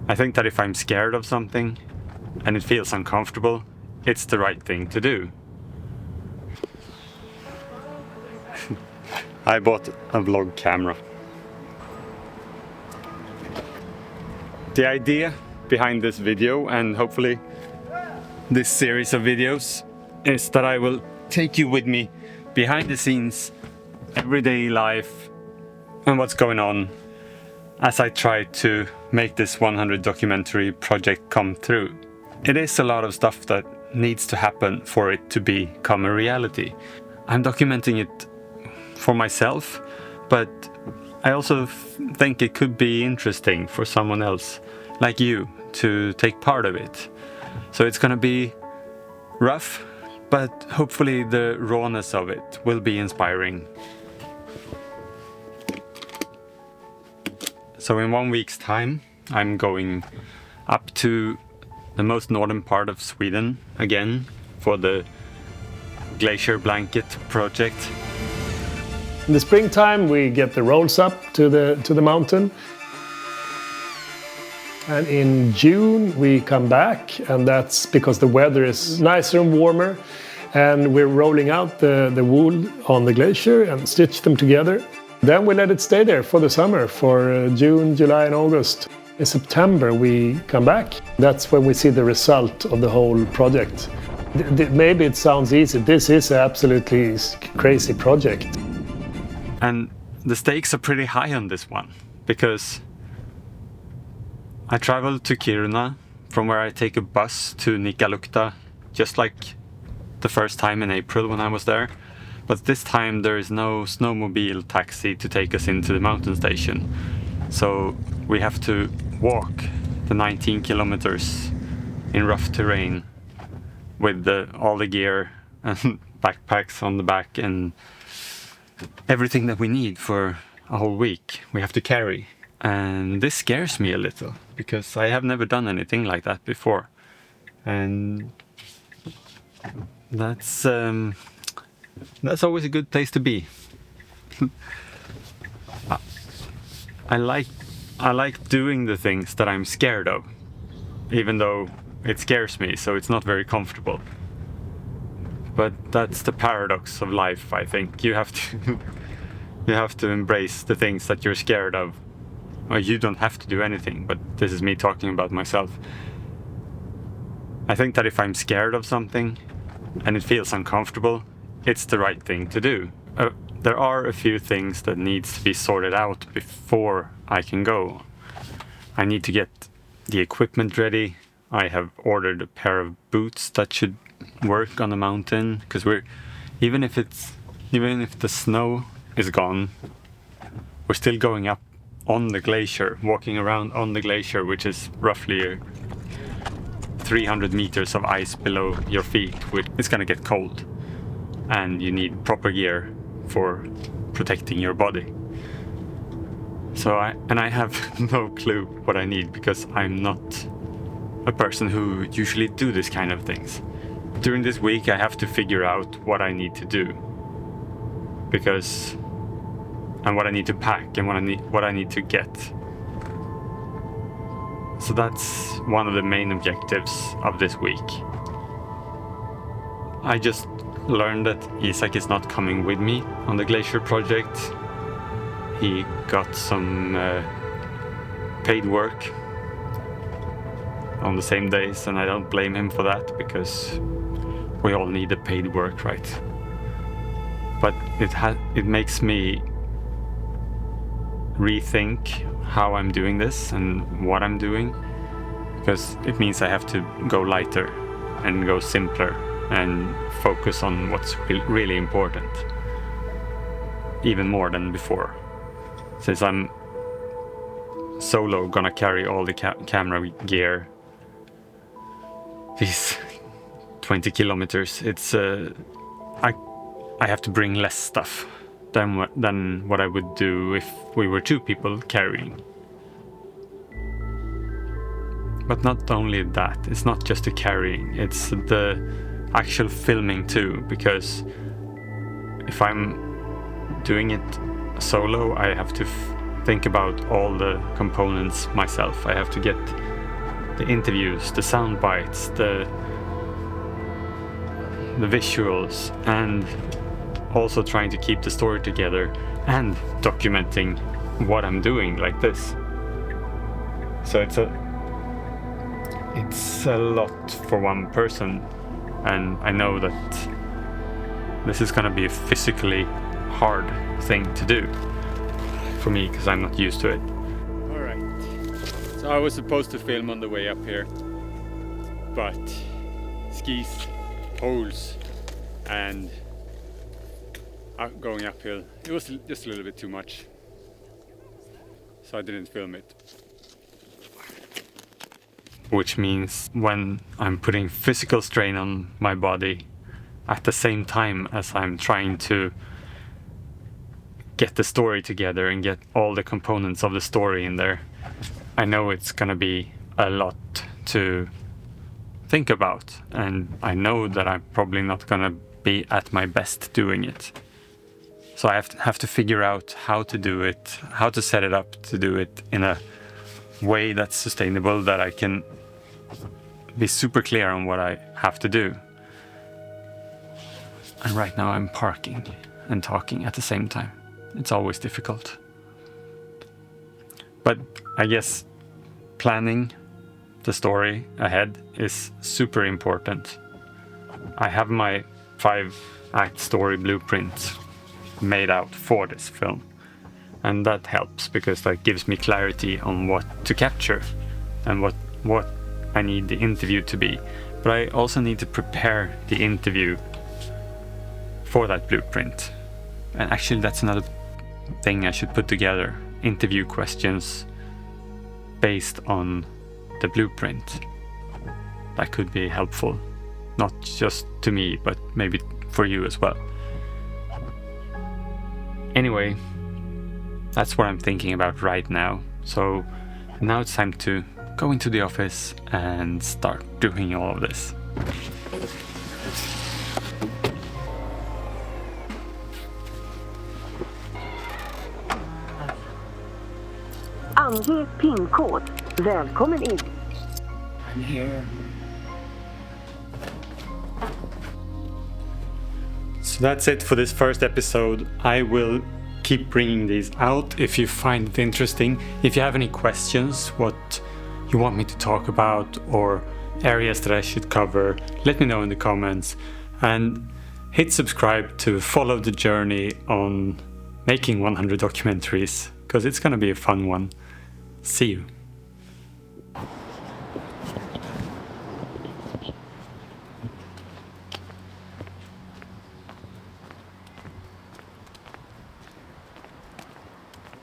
I think that if I'm scared of something and it feels uncomfortable, it's the right thing to do. I bought a vlog camera. The idea behind this video, and hopefully this series of videos, is that I will take you with me behind the scenes, everyday life, and what's going on as I try to make this 100 documentary project come through. It is a lot of stuff that needs to happen for it to become a reality. I'm documenting it for myself, but I also think it could be interesting for someone else, like you, to take part of it. So it's gonna be rough, but hopefully the rawness of it will be inspiring. So in 1 week's time, I'm going up to the most northern part of Sweden again for the Glacier blanket project. In the springtime, we get the rolls up to the mountain. And in June, we come back, and that's because the weather is nicer and warmer. And we're rolling out the wool on the glacier and stitch them together. Then we let it stay there for the summer, for June, July and August. In September, we come back. That's when we see the result of the whole project. Maybe it sounds easy. This is an absolutely crazy project. And the stakes are pretty high on this one, because I traveled to Kiruna, from where I take a bus to Nikkaluokta, just like the first time in April when I was there. But this time there is no snowmobile taxi to take us into the mountain station. So we have to walk the 19 kilometers in rough terrain with all the gear and backpacks on the back and everything that we need for a whole week we have to carry. And this scares me a little, because I have never done anything like that before. And that's always a good place to be. I like doing the things that I'm scared of, even though it scares me, so it's not very comfortable. But that's the paradox of life, I think. You have to embrace the things that you're scared of. Well, you don't have to do anything, but this is me talking about myself. I think that if I'm scared of something and it feels uncomfortable, it's the right thing to do. There are a few things that needs to be sorted out before I can go. I need to get the equipment ready. I have ordered a pair of boots that should work on the mountain, because even if the snow is gone, we're still going up on the glacier, walking around on the glacier, which is roughly 300 meters of ice below your feet. It's gonna get cold, and you need proper gear for protecting your body. So I have no clue what I need, because I'm not a person who usually do this kind of things. During this week I have to figure out what I need to do, and what I need to pack and what I need to get. So that's one of the main objectives of this week. I just learned that Isak is not coming with me on the Glacier project. He got some paid work on the same days, and I don't blame him for that, because we all need a paid work, right? But it makes me rethink how I'm doing this and what I'm doing, because it means I have to go lighter and go simpler and focus on what's really important, even more than before. Since I'm solo gonna carry all the camera gear, these 20 kilometers, it's I have to bring less stuff than what I would do if we were two people carrying. But not only that, it's not just the carrying, it's the actual filming too, because if I'm doing it solo, I have to think about all the components myself. I have to get the interviews, the sound bites, the visuals, and also trying to keep the story together and documenting what I'm doing like this. So it's a lot for one person, and I know that this is gonna be a physically hard thing to do for me because I'm not used to it. Alright, so I was supposed to film on the way up here, but skis, poles, and going uphill, it was just a little bit too much, so I didn't film it. Which means when I'm putting physical strain on my body at the same time as I'm trying to get the story together and get all the components of the story in there, I know it's gonna be a lot to think about, and I know that I'm probably not gonna be at my best doing it. So I have to figure out how to do it, how to set it up to do it in a way that's sustainable, that I can be super clear on what I have to do. And right now I'm parking and talking at the same time. It's always difficult. But I guess planning the story ahead is super important. I have my 5-act story blueprint made out for this film, and that helps because that gives me clarity on what to capture and what I need the interview to be. But I also need to prepare the interview for that blueprint, and actually that's another thing I should put together: interview questions based on the blueprint. That could be helpful, not just to me, but maybe for you as well. Anyway, that's what I'm thinking about right now. So now it's time to go into the office and start doing all of this. Ange PIN-kod. Välkommen in. I'm here. So that's it for this first episode. I will keep bringing these out if you find it interesting. If you have any questions, what you want me to talk about, or areas that I should cover, let me know in the comments. And hit subscribe to follow the journey on making 100 documentaries, because it's gonna be a fun one. See you.